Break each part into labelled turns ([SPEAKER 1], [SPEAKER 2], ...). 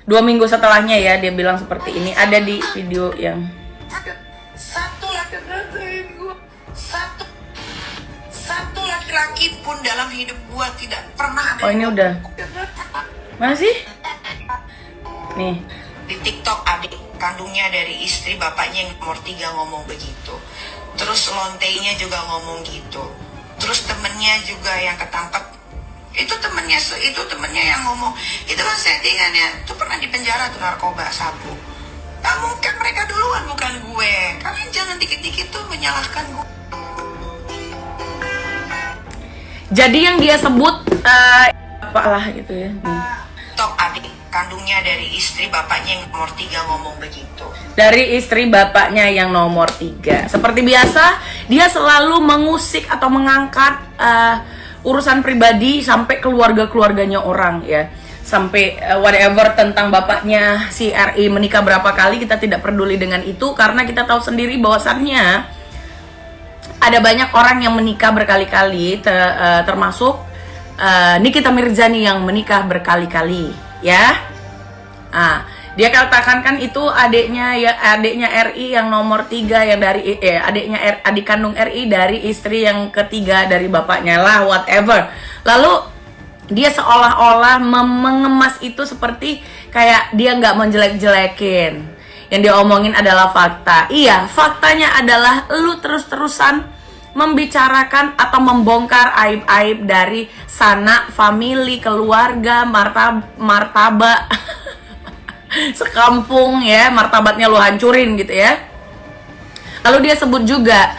[SPEAKER 1] 2 minggu setelahnya ya, dia bilang seperti ini. Ada di video yang
[SPEAKER 2] satu laki-laki pun dalam hidup gua tidak pernah ada.
[SPEAKER 1] Oh, ini udah. Mana sih? Nih.
[SPEAKER 2] Di TikTok adik kandungnya dari istri bapaknya yang nomor 3 ngomong begitu. Terus lonteinya juga ngomong gitu. Terus temennya juga yang ketangkep, itu temennya yang ngomong itu kan settingannya, itu pernah di penjara tuh narkoba sabu. Gak mungkin mereka duluan, bukan gue. Kalian jangan dikit-dikit tuh menyalahkan gue.
[SPEAKER 1] Jadi yang dia sebut apalah gitu ya.
[SPEAKER 2] Tok adik kandungnya dari istri bapaknya yang nomor 3 ngomong begitu.
[SPEAKER 1] Dari istri bapaknya yang nomor 3. Seperti biasa, dia selalu mengusik atau mengangkat urusan pribadi sampai keluarga-keluarganya orang ya. Sampai whatever tentang bapaknya si RI menikah berapa kali, kita tidak peduli dengan itu karena kita tahu sendiri bahwasannya ada banyak orang yang menikah berkali-kali, termasuk Nikita Mirzani yang menikah berkali-kali ya. Dia katakan kan itu adiknya RI yang nomor 3 yang dari adik kandung RI dari istri yang ketiga dari bapaknya lah, whatever. Lalu dia seolah-olah mengemas itu seperti kayak dia nggak menjelek-jelekin. Yang dia omongin adalah fakta. Iya, faktanya adalah lu terus-terusan membicarakan atau membongkar aib-aib dari sanak famili, keluarga, martabak sekampung ya, martabatnya lu hancurin gitu ya. Lalu dia sebut juga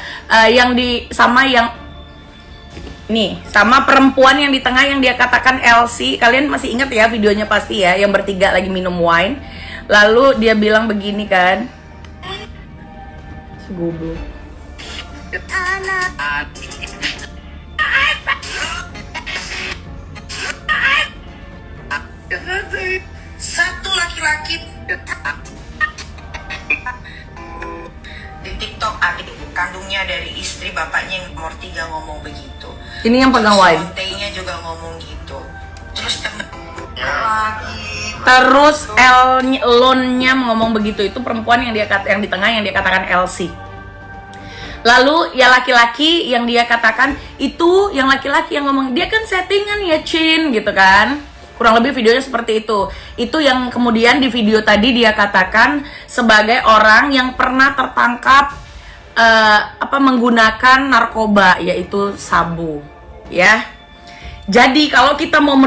[SPEAKER 1] sama perempuan yang di tengah yang dia katakan LC. Kalian masih ingat ya videonya pasti ya, yang bertiga lagi minum wine. Lalu dia bilang begini kan, goblok.
[SPEAKER 2] Satu laki-laki di TikTok adik kandungnya dari istri bapaknya yang nomor 3 ngomong begitu.
[SPEAKER 1] Ini yang pegang wine.
[SPEAKER 2] Lonteinya juga ngomong gitu. Terus
[SPEAKER 1] Lonnya ngomong begitu. Itu perempuan yang di tengah yang dia katakan LC. Lalu ya laki-laki yang dia katakan itu, yang laki-laki yang ngomong dia kan settingan ya Chin gitu kan. Kurang lebih videonya seperti itu. Itu yang kemudian di video tadi dia katakan sebagai orang yang pernah tertangkap menggunakan narkoba, yaitu sabu ya. Jadi kalau kita mau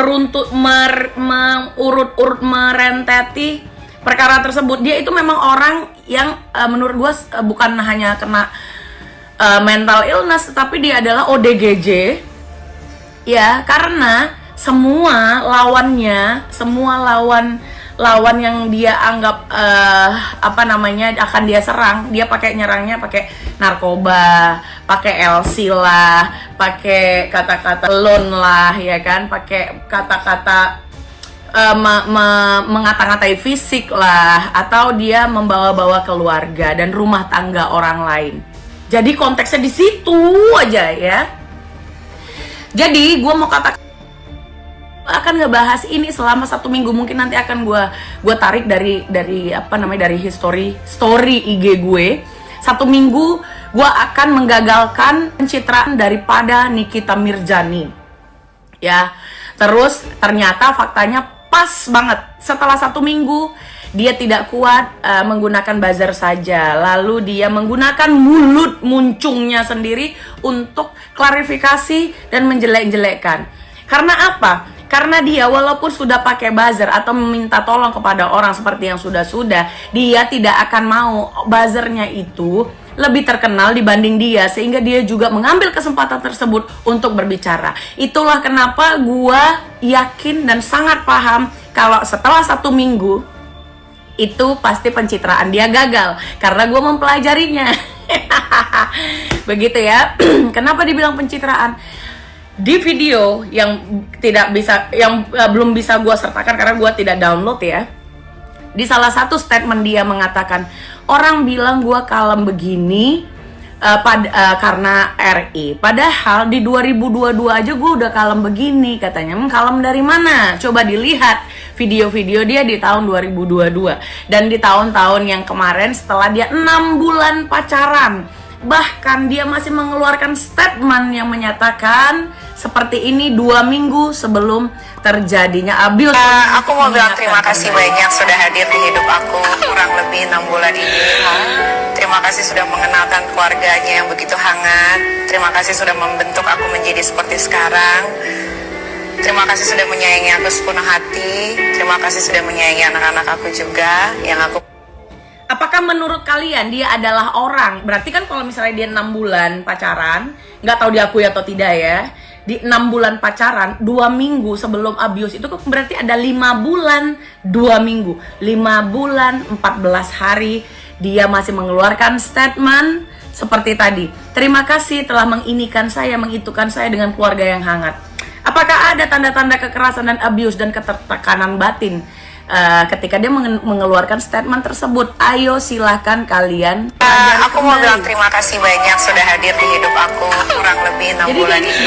[SPEAKER 1] mengurut-urut merenteti perkara tersebut, dia itu memang orang yang menurut gue bukan hanya kena mental illness, tapi dia adalah ODGJ ya, karena semua lawan yang dia anggap akan dia serang, dia nyerangnya pakai narkoba, pakai LC lah, pakai kata-kata lon lah ya kan, pakai kata-kata mengata-ngatai fisik lah, atau dia membawa-bawa keluarga dan rumah tangga orang lain. Jadi konteksnya di situ aja ya. Jadi gue mau katakan akan ngebahas ini selama 1 minggu. Mungkin nanti akan gue tarik dari story IG gue. 1 minggu gue akan menggagalkan pencitraan daripada Nikita Mirzani ya. Terus ternyata faktanya pas banget. Setelah 1 minggu dia tidak kuat menggunakan buzzer saja, lalu dia menggunakan mulut muncungnya sendiri untuk klarifikasi dan menjelek-jelekkan. Karena apa? Karena dia walaupun sudah pakai buzzer atau meminta tolong kepada orang seperti yang sudah-sudah, dia tidak akan mau buzzernya itu lebih terkenal dibanding dia, sehingga dia juga mengambil kesempatan tersebut untuk berbicara. Itulah kenapa gua yakin dan sangat paham kalau setelah 1 minggu itu pasti pencitraan dia gagal, karena gue mempelajarinya. Begitu ya. Kenapa dibilang pencitraan? Di video yang belum bisa gue sertakan karena gue tidak download ya, di salah satu statement dia mengatakan, orang bilang gue kalem begini karena RI. Padahal di 2022 aja gue udah kalem begini katanya. Kalem dari mana? Coba dilihat video-video dia di tahun 2022 dan di tahun-tahun yang kemarin setelah dia 6 bulan pacaran. Bahkan dia masih mengeluarkan statement yang menyatakan seperti ini 2 minggu sebelum terjadinya abuse.
[SPEAKER 2] Aku mau bilang terima kasih banyak sudah hadir di hidup aku kurang lebih 6 bulan ini. Terima kasih sudah mengenalkan keluarganya yang begitu hangat. Terima kasih sudah membentuk aku menjadi seperti sekarang. Terima kasih sudah menyayangi aku sepenuh hati. Terima kasih sudah menyayangi anak-anak aku juga yang aku.
[SPEAKER 1] Apakah menurut kalian dia adalah orang? Berarti kan kalau misalnya dia 6 bulan pacaran, nggak tahu diakui atau tidak ya, di 6 bulan pacaran, 2 minggu sebelum abuse itu berarti ada 5 bulan 2 minggu, 5 bulan 14 hari dia masih mengeluarkan statement seperti tadi. Terima kasih telah menginikan saya, mengitukan saya dengan keluarga yang hangat. Apakah ada tanda-tanda kekerasan dan abuse dan ketertekanan batin ketika dia mengeluarkan statement tersebut? Ayo silahkan kalian.
[SPEAKER 2] Aku mau bilang terima kasih banyak sudah hadir di hidup aku kurang lebih 6 bulan ini.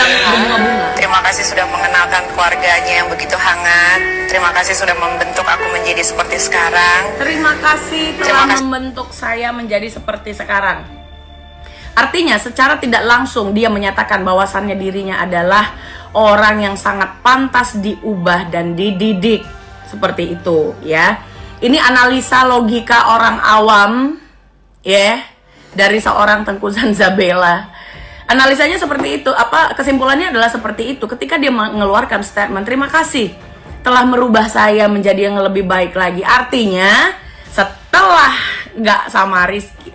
[SPEAKER 2] Terima kasih sudah mengenalkan keluarganya yang begitu hangat. Terima kasih sudah membentuk aku menjadi seperti sekarang.
[SPEAKER 1] Terima kasih telah membentuk saya menjadi seperti sekarang. Artinya secara tidak langsung dia menyatakan bahwasannya dirinya adalah orang yang sangat pantas diubah dan dididik. Seperti itu ya. Ini analisa logika orang awam ya, dari seorang Tengku Zanzabela. Analisanya seperti itu. Kesimpulannya adalah seperti itu. Ketika dia mengeluarkan statement terima kasih telah merubah saya menjadi yang lebih baik lagi. Artinya setelah nggak sama Rizky,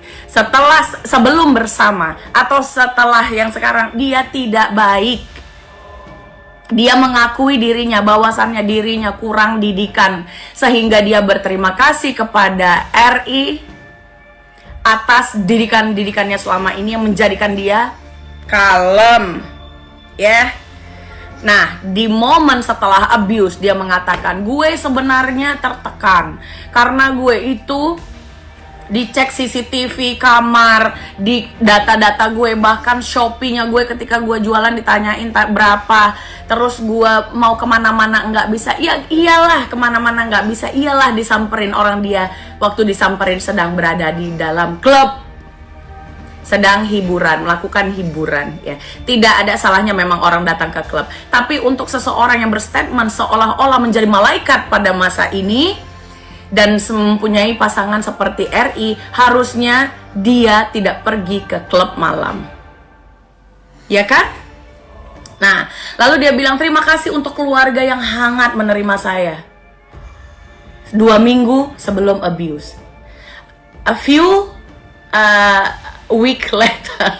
[SPEAKER 1] sebelum bersama atau setelah yang sekarang dia tidak baik. Dia mengakui dirinya bahwasannya dirinya kurang didikan, sehingga dia berterima kasih kepada RI atas didikan-didikannya selama ini yang menjadikan dia kalem ya. Nah, di momen setelah abuse dia mengatakan, gue sebenarnya tertekan karena gue itu dicek CCTV kamar, di data-data gue, bahkan Shopee-nya gue ketika gue jualan ditanyain berapa, terus gue mau kemana-mana nggak bisa, ya iyalah kemana-mana nggak bisa, iyalah disamperin orang dia waktu disamperin sedang berada di dalam klub, sedang hiburan, melakukan hiburan ya. Tidak ada salahnya memang orang datang ke klub, tapi untuk seseorang yang berstatement seolah-olah menjadi malaikat pada masa ini dan mempunyai pasangan seperti RI, harusnya dia tidak pergi ke klub malam. Ya kan? Nah, lalu dia bilang terima kasih untuk keluarga yang hangat menerima saya 2 minggu sebelum abuse. A few week later,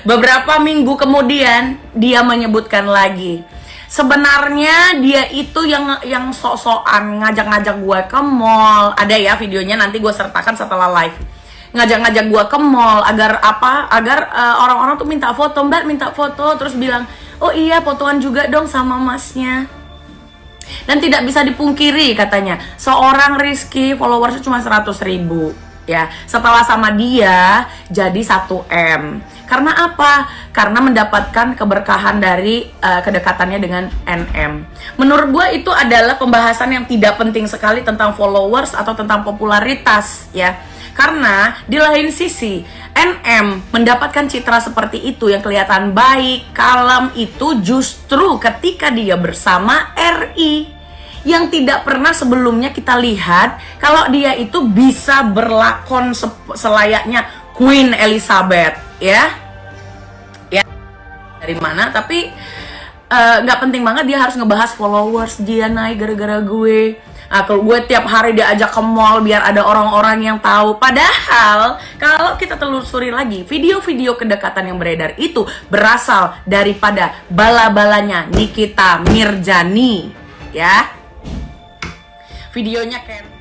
[SPEAKER 1] beberapa minggu kemudian dia menyebutkan lagi, sebenarnya dia itu yang sok-sokan ngajak-ngajak gue ke mall. Ada ya videonya, nanti gue sertakan setelah live. Ngajak-ngajak gue ke mall agar apa? Agar orang-orang tuh minta foto, Mbak minta foto, terus bilang, oh iya fotoan juga dong sama masnya. Dan tidak bisa dipungkiri katanya, seorang Rizky followersnya cuma 100.000 ya. Setelah sama dia jadi 1M. Karena apa? Karena mendapatkan keberkahan dari kedekatannya dengan NM. Menurut gue itu adalah pembahasan yang tidak penting sekali tentang followers atau tentang popularitas ya. Karena di lain sisi NM mendapatkan citra seperti itu yang kelihatan baik, kalem itu justru ketika dia bersama RI, yang tidak pernah sebelumnya kita lihat kalau dia itu bisa berlakon selayaknya Queen Elizabeth ya. Dari mana, tapi nggak penting banget dia harus ngebahas followers dia naik gara-gara gue. Kalau gue tiap hari diajak ke mall biar ada orang-orang yang tahu. Padahal kalau kita telusuri lagi, video-video kedekatan yang beredar itu berasal daripada bala-balanya Nikita Mirjani ya. Videonya kayak